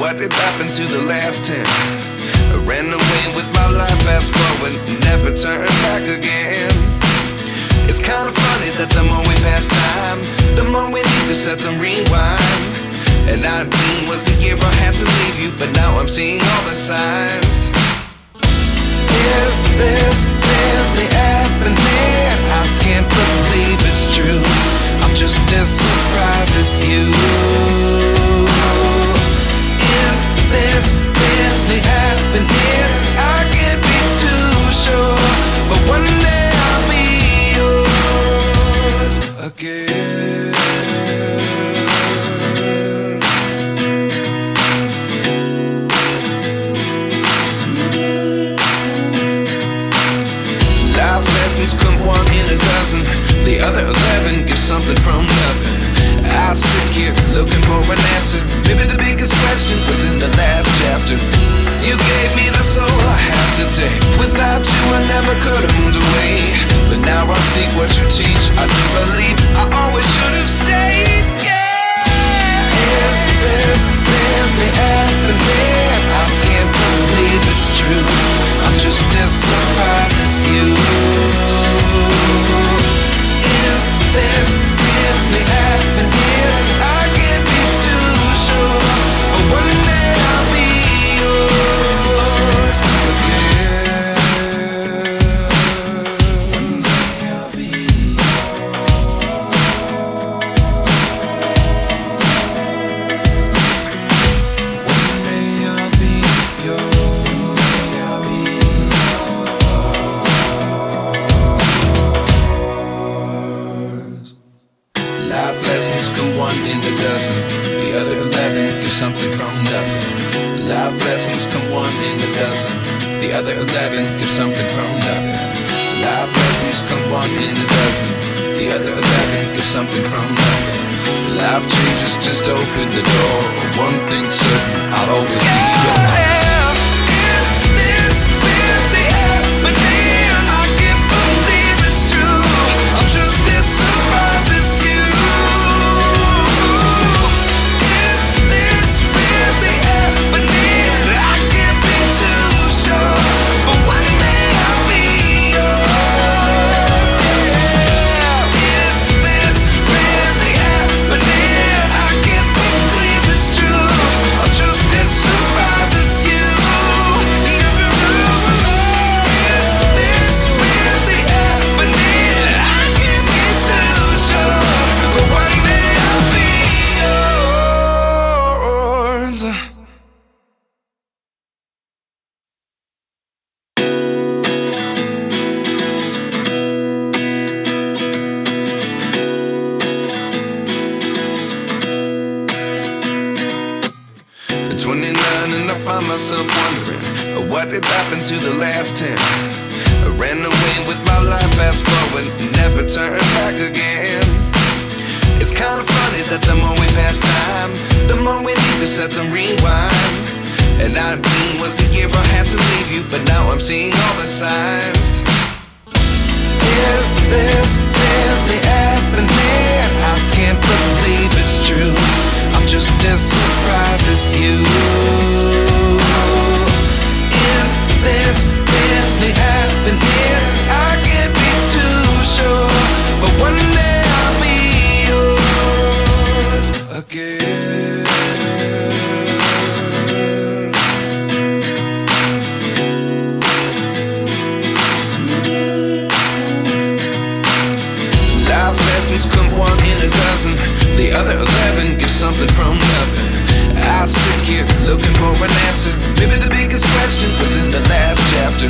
What did happen to the last 10? I ran away with my life, fast forward, never turn back again. It's kind of funny that the more we pass time, the more we need to set them rewind. And 19 was the year I had to leave you, but now I'm seeing all the signs. Is this really happening? I can't believe it's true. I'm just as surprised as you. Is this really happening? I can't be too sure, but one day I'll be yours again. Life lessons come one in a dozen. The other 11 get something from nothing. I sit here looking for an answer. Maybe the biggest question was in the last chapter. You gave me the soul I have today. Without you I never could have moved away. But now I see what you teach. I do believe I always should have stayed. Yeah. Is this really happening? I can't believe it's true. I'm just as surprised as you. Is this really happening? I can't be too sure, but one day I'll be yours again. One day I'll be One day I'll be yours. One day I'll be yours. Life lessons come one in a dozen. The other 11 get something from nothing. Life lessons come one in a dozen. The other 11 get something from nothing. Life lessons come one in a dozen. The other 11 get something from nothing. Life changes, just open the door. One thing's certain, I'll always be yours. Is this really happening? I can't believe it's true. I'm just as surprised as you. Myself wondering what did happen to the last 10. I ran away with my life, fast forward, never turn back again. It's kind of funny that the more we pass time, the more we need to set them rewind. And 19 was the year I had to leave you, but now I'm seeing all the signs. Is this really happening? I can't believe it's true. I'm just as surprised as you. Is this really happening? I can't be too sure, but one day I'll be yours again. Life lessons come one in a dozen. The other 11 get something from nothing. I sit here looking for an answer. Maybe the biggest question was in the last chapter.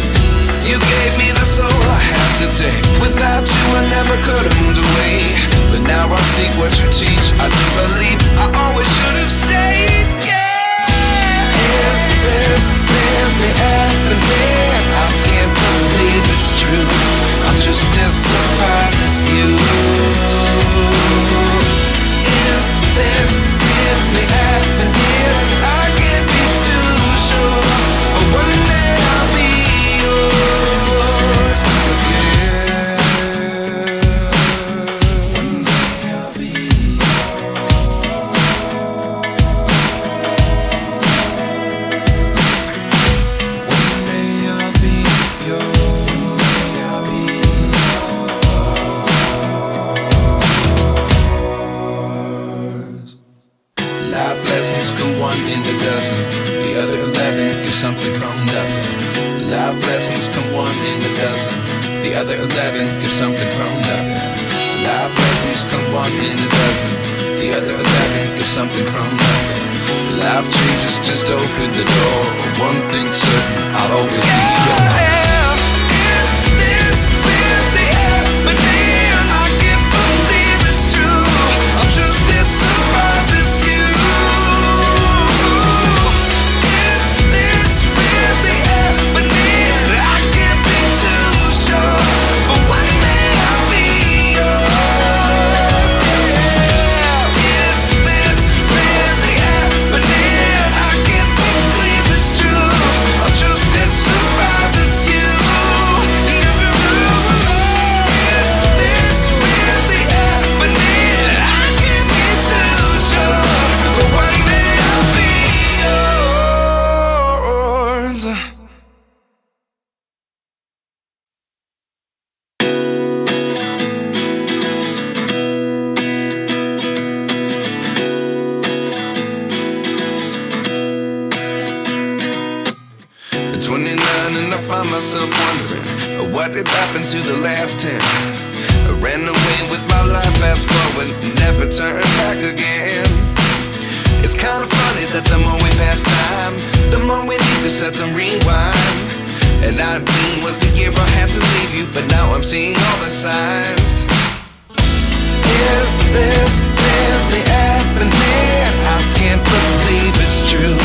You gave me the soul I have today. Without you I never could have moved away. But now I see what you teach. I do believe I always should have stayed. Yeah. Is this really happening? I can't believe it's true. I'm just as surprised as you. Is this really happening? I can't be too sure, but one day I'll be yours again. One day I'll be yours. a dozen. The other 11 get something from nothing. Life lessons come one in a dozen. The other 11 get something from nothing. Life lessons come one in a dozen. The other 11 get something from nothing. Life changes, just open the door. One thing's certain, I'll always be yours. Is this really happening? I can't believe it's true. I'm just as surprised as you. Is this really happening? I can't be too sure, but one day I'll be yours. Is this really happening? I can't believe it's true. I'm just as surprised as you. Is this really happening? I can't be too sure, but one day I'll be yours. At 29 and I find myself wondering what did happen to the last 10. I ran away with my life, fast forward, never turn back again. It's kind of funny that the more we pass time, the more we need to set them rewind. And 19 was the year I had to leave you, but now I'm seeing all the signs. Is this really happening? I can't believe it's true.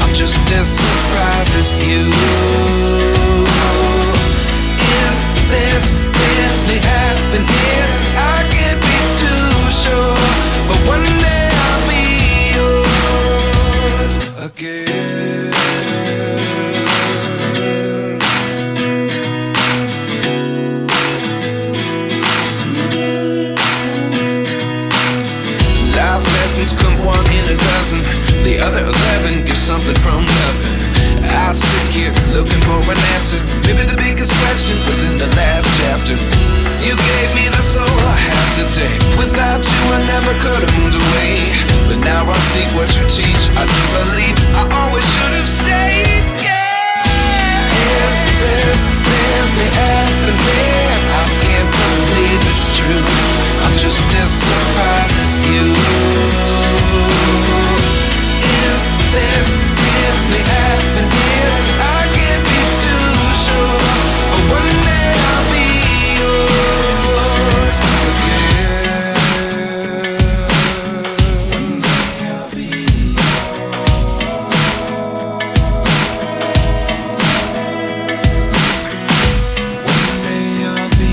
I'm just as surprised as you. Is this really happening? I can't be too sure, but one day I'll be yours again. Life lessons come one in a dozen. The other 11 get something from nothing. I sit here looking for an answer. Maybe the biggest question was in the last chapter. You gave me the soul I have today. Without you I never could have moved away. But now I see what you teach. I do believe I always should have stayed. Yeah. Is this really happening? I can't believe it's true. I'm just as surprised as you. Is this really happening? I can't be too sure, but one day I'll be yours again. One day I'll be One day I'll be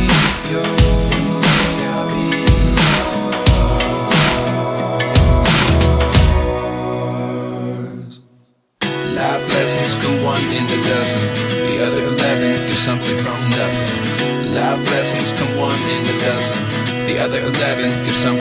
yours. One day I'll be Life lessons come one in a dozen. The other 11 get something from nothing. Life lessons come one in a dozen. The other 11 get something